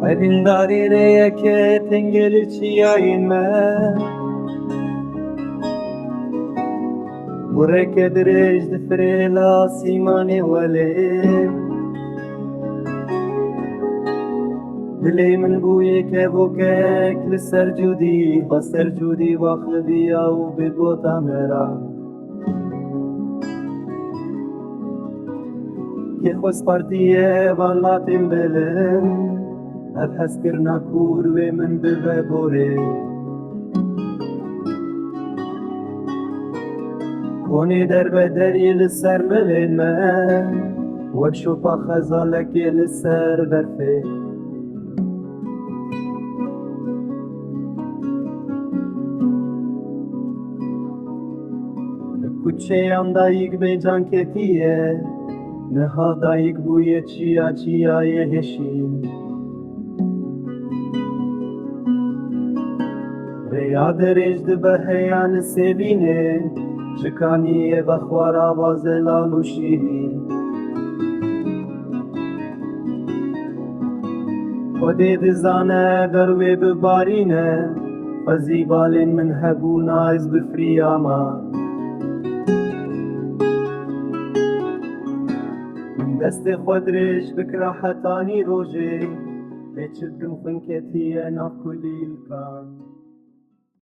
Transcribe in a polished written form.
هەرینداری ڕێیەکێ تەنگێلی چیایین مە وڕێکە درێژ دفرێ لە سیمانێ وەلێ دلێ من بوویەکە بۆکەک لەسەر جوودی بەسەر جوودی واخدیا و بێت بۆ تامێرا کێ خۆسپارتیە باڵاتێن بەلن هەر هەستکردنا کوور وێ من ببە بۆرێ کۆنێ دەربەدەری لەسەر ملێن مە وەک شۆپا خەزاڵەکێ لەسەر بەرفێ کوچەیان دایک بێجان کێتیە نەها دایک بوویە چیا چیایە هێشین ڕێیا دەرێژ دبە هەیانە سێبینێ شکانیە بە خوارا بازەلان و شیرین خودێ دزانە دەروێ ببارینە بەزی بالێن من هەبوو نایز بفریاما دەستێ خۆ درێژ بکرا حەتانی ڕۆژێ لێ چ بگم خنکێتیە ناف کولیلکان